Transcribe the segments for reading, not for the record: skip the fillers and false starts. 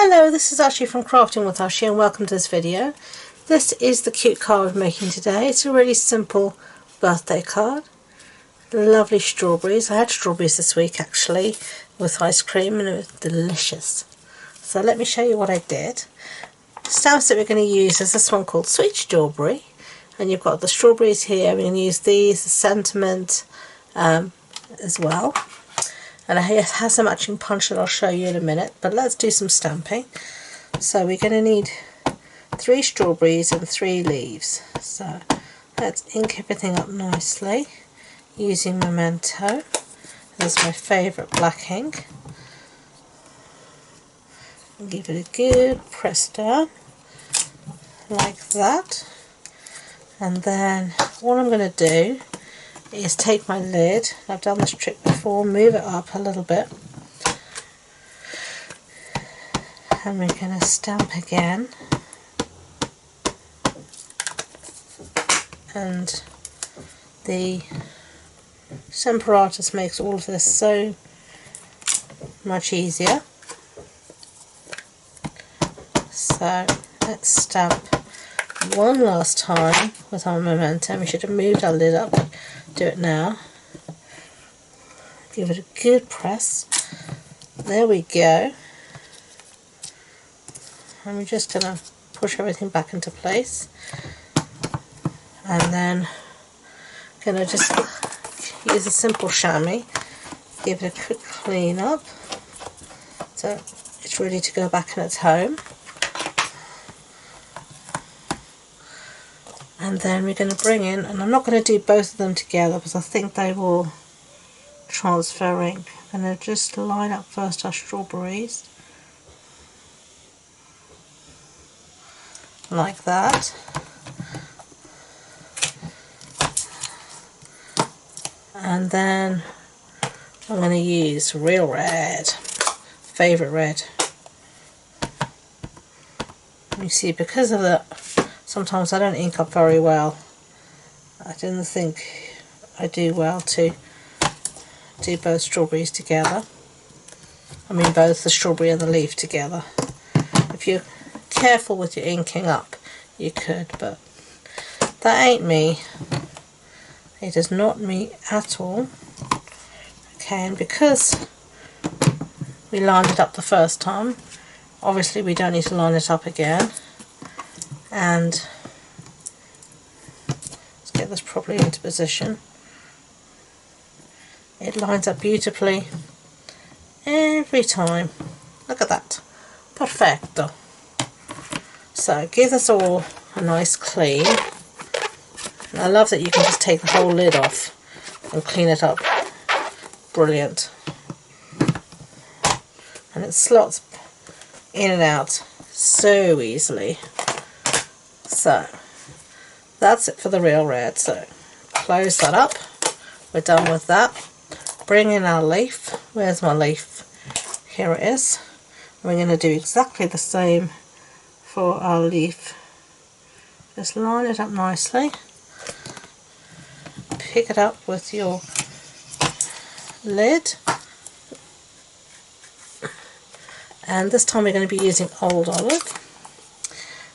Hello, this is Ashee from Crafting with Ashee and welcome to this video. This is the cute card we're making today. It's a really simple birthday card. Lovely strawberries. I had strawberries this week actually with ice cream and it was delicious. So let me show you what I did. The stamps that we're going to use is this one called Sweet Strawberry, and you've got the strawberries here. We're going to use these, the sentiment as well. And it has a matching punch that I'll show you in a minute, but let's do some stamping. So we're going to need 3 strawberries and 3 leaves. So let's ink everything up nicely using Memento. That's my favourite black ink. And give it a good press down like that. And then what I'm going to do is take my lid, I've done this trick before, move it up a little bit, and we're going to stamp again, and the Stamparatus makes all of this so much easier. So let's stamp one last time with our Memento. We should have moved our lid up, but do it now. Give it a good press. There we go. And we're just going to push everything back into place. And then going to just use a simple chamois. Give it a quick clean up so it's ready to go back in its home. And then we're going to bring in, and I'm not going to do both of them together because I think they will transfer ink. I'm going to just line up first our strawberries, like that. And then I'm going to use real red, favourite red. You see, because of the sometimes I don't ink up very well. I didn't think I do well to do both strawberries together. I mean both the strawberry and the leaf together. If you're careful with your inking up, you could, but that ain't me. It is not me at all. Okay, and because we lined it up the first time, obviously we don't need to line it up again. And let's get this properly into position. It lines up beautifully every time. Look at that. Perfecto. So give this all a nice clean. And I love that you can just take the whole lid off and clean it up. Brilliant. And it slots in and out so easily. So that's it for the real red. So close that up. We're done with that. Bring in our leaf. Where's my leaf? Here it is. We're going to do exactly the same for our leaf. Just line it up nicely. Pick it up with your lid. And this time we're going to be using Old Olive.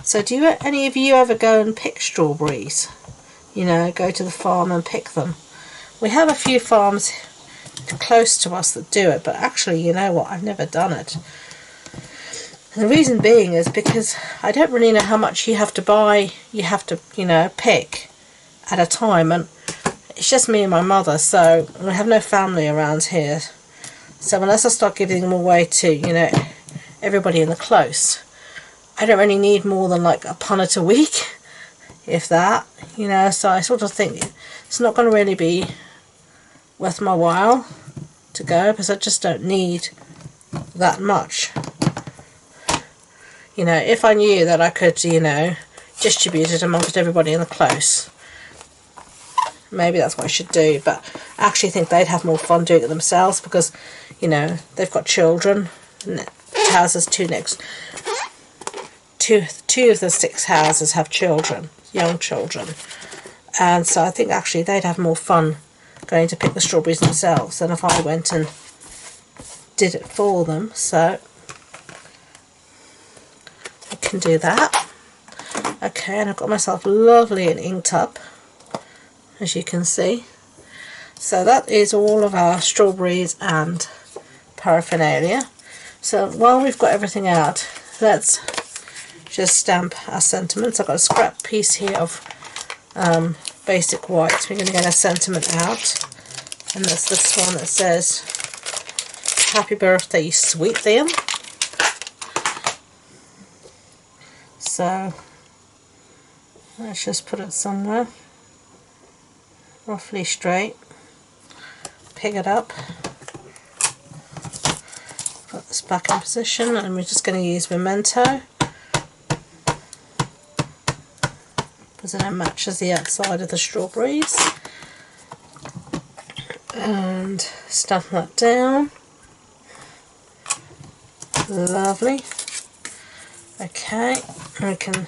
So do any of you ever go and pick strawberries? You know, go to the farm and pick them. We have a few farms close to us that do it, but actually, you know what, I've never done it. And the reason being is because I don't really know how much you have to buy, you have to, you know, pick at a time, and it's just me and my mother, so we have no family around here. So unless I start giving them away to, you know, everybody in the close, I don't really need more than like a punnet a week, if that, you know, so I sort of think it's not going to really be worth my while to go because I just don't need that much. You know, if I knew that I could, you know, distribute it amongst everybody in the close, maybe that's what I should do, but I actually think they'd have more fun doing it themselves because, you know, they've got children, and the houses two of the 6 houses have children, young children, and so I think actually they'd have more fun going to pick the strawberries themselves than if I went and did it for them. So can do that. Okay, and I've got myself lovely and inked up, as you can see. So that is all of our strawberries and paraphernalia. So while we've got everything out, let's just stamp our sentiments. I've got a scrap piece here of basic white. We're going to get our sentiment out, and that's this one that says happy birthday sweet Liam. So let's just put it somewhere roughly straight, pick it up, put this back in position, and we're just going to use Memento because then it matches the outside of the strawberries, and stamp that down. Lovely. Okay, I can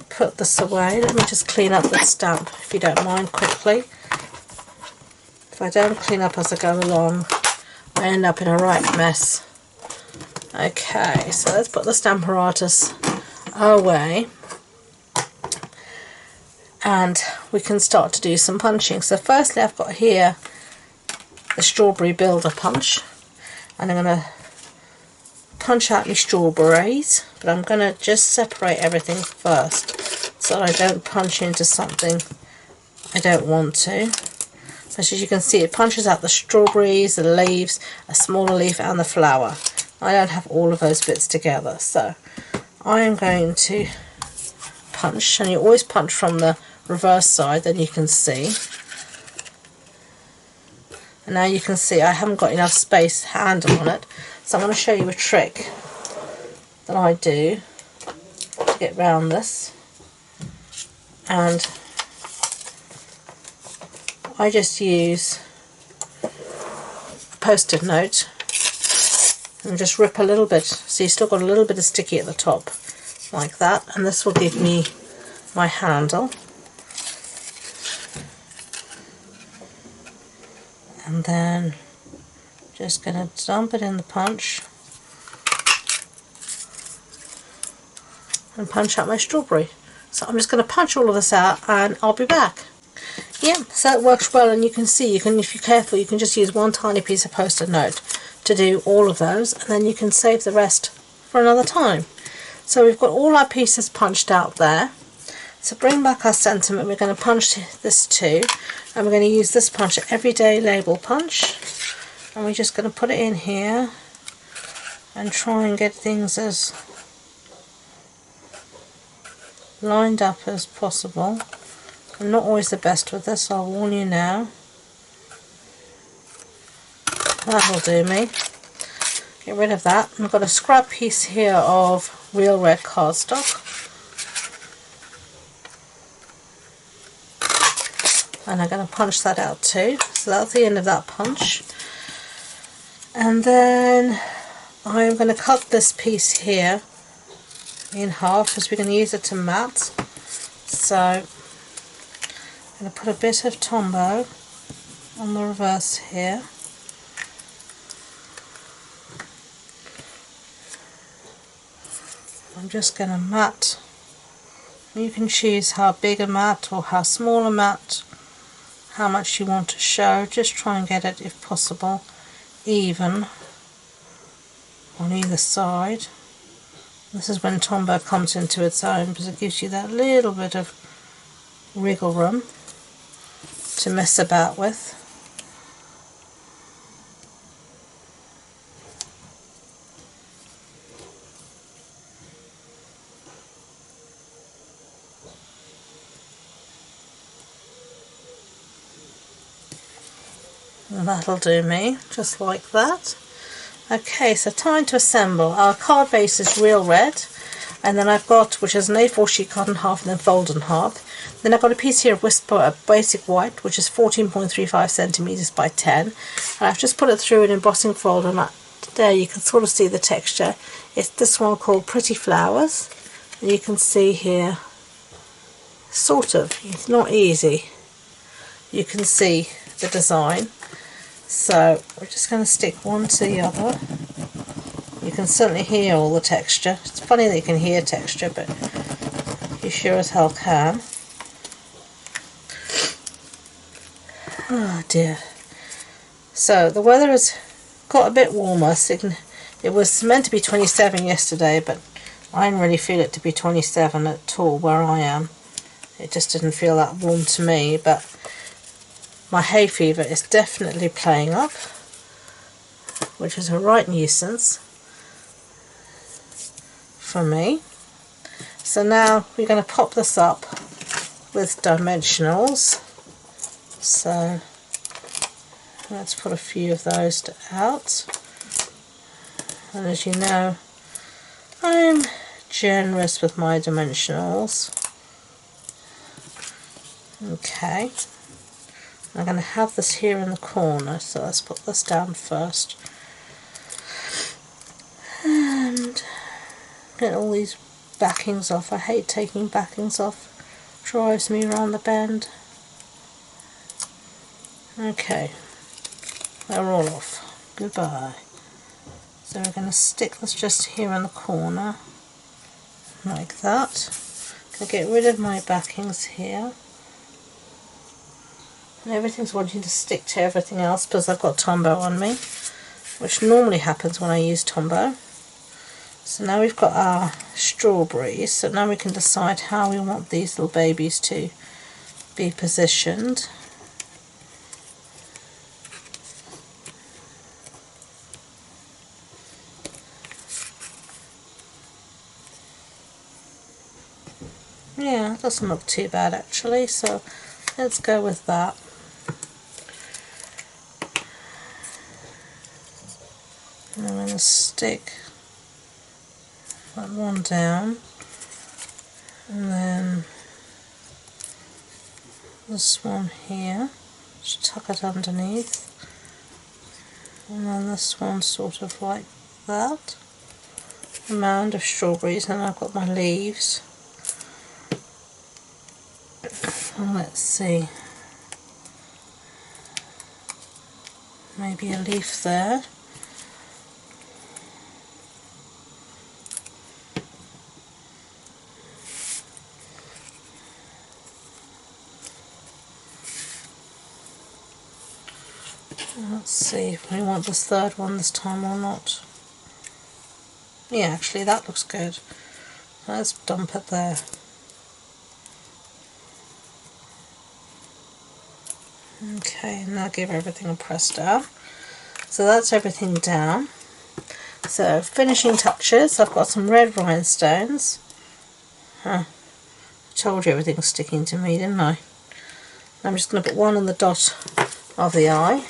put this away. Let me just clean up the stamp, if you don't mind, quickly. If I don't clean up as I go along, I end up in a right mess. Okay, so let's put the Stamparatus away, and we can start to do some punching. So firstly, I've got here the strawberry builder punch, and I'm going to punch out my strawberries, but I'm going to just separate everything first so that I don't punch into something I don't want to. As you can see, it punches out the strawberries, the leaves, a smaller leaf and the flower. I don't have all of those bits together, so I am going to punch, and you always punch from the reverse side, then you can see. And now you can see I haven't got enough space handle on it, so I'm going to show you a trick that I do to get round this. And I just use Post-it note and just rip a little bit, so you've still got a little bit of sticky at the top, like that, and this will give me my handle. And then just going to dump it in the punch and punch out my strawberry. So I'm just going to punch all of this out and I'll be back. Yeah, so it works well, and you can see, if you're careful, you can just use one tiny piece of Post-it note to do all of those, and then you can save the rest for another time. So we've got all our pieces punched out there. So bring back our sentiment. We're going to punch this too, and we're going to use this punch, an everyday label punch, and we're just going to put it in here and try and get things as lined up as possible. I'm not always the best with this, I'll warn you now. That'll do me. Get rid of that. I've got a scrap piece here of real red cardstock, and I'm going to punch that out too. So that's the end of that punch. And then I'm going to cut this piece here in half because we're going to use it to mat. So I'm going to put a bit of Tombow on the reverse here. I'm just going to mat. You can choose how big a mat or how small a mat, how much you want to show. Just try and get it, if possible, even on either side. This is when Tombow comes into its own, because it gives you that little bit of wriggle room to mess about with. And that'll do me, just like that. Okay, so time to assemble. Our card base is real red, and then I've got, which is an A4 sheet cut in half and then folded in half. Then I've got a piece here of Whisper Basic White, which is 14.35 centimeters by 10, and I've just put it through an embossing folder, and there you can sort of see the texture. It's this one called Pretty Flowers, and you can see here, sort of, it's not easy, you can see the design. So we're just going to stick one to the other. You can certainly hear all the texture. It's funny that you can hear texture, but you sure as hell can. Oh dear. So the weather has got a bit warmer. It was meant to be 27 yesterday, but I didn't really feel it to be 27 at all where I am. It just didn't feel that warm to me, but my hay fever is definitely playing up, which is a right nuisance for me. So now we're going to pop this up with dimensionals. So let's put a few of those out. And as you know, I'm generous with my dimensionals. Okay. I'm going to have this here in the corner, so let's put this down first. And get all these backings off. I hate taking backings off. Drives me around the bend. Okay. They're all off. Goodbye. So we're going to stick this just here in the corner. Like that. I'm going to get rid of my backings here. And everything's wanting to stick to everything else because I've got Tombow on me, which normally happens when I use Tombow. So now we've got our strawberries, so now we can decide how we want these little babies to be positioned. Yeah, it doesn't look too bad actually, so let's go with that. And I'm going to stick that one down, and then this one here, just tuck it underneath, and then this one sort of like that. A mound of strawberries, and I've got my leaves. And let's see, maybe a leaf there. Let's see if we want this third one this time or not. Yeah, actually that looks good. Let's dump it there. Okay, now give everything a press down. So that's everything down. So finishing touches, I've got some red rhinestones. I told you everything's sticking to me, didn't I? I'm just going to put one on the dot of the eye.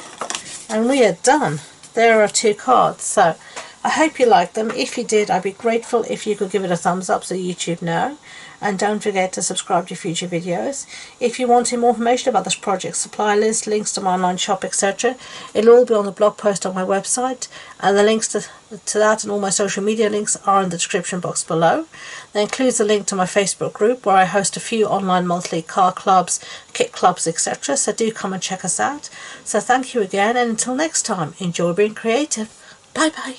And we are done. There are 2 cards. So I hope you liked them. If you did, I'd be grateful if you could give it a thumbs up so YouTube know. And don't forget to subscribe to future videos. If you want more information about this project, supply list, links to my online shop, etc., it'll all be on the blog post on my website. And the links to that and all my social media links are in the description box below. That includes a link to my Facebook group where I host a few online monthly car clubs, kit clubs, etc. So do come and check us out. So thank you again, and until next time, enjoy being creative. Bye bye.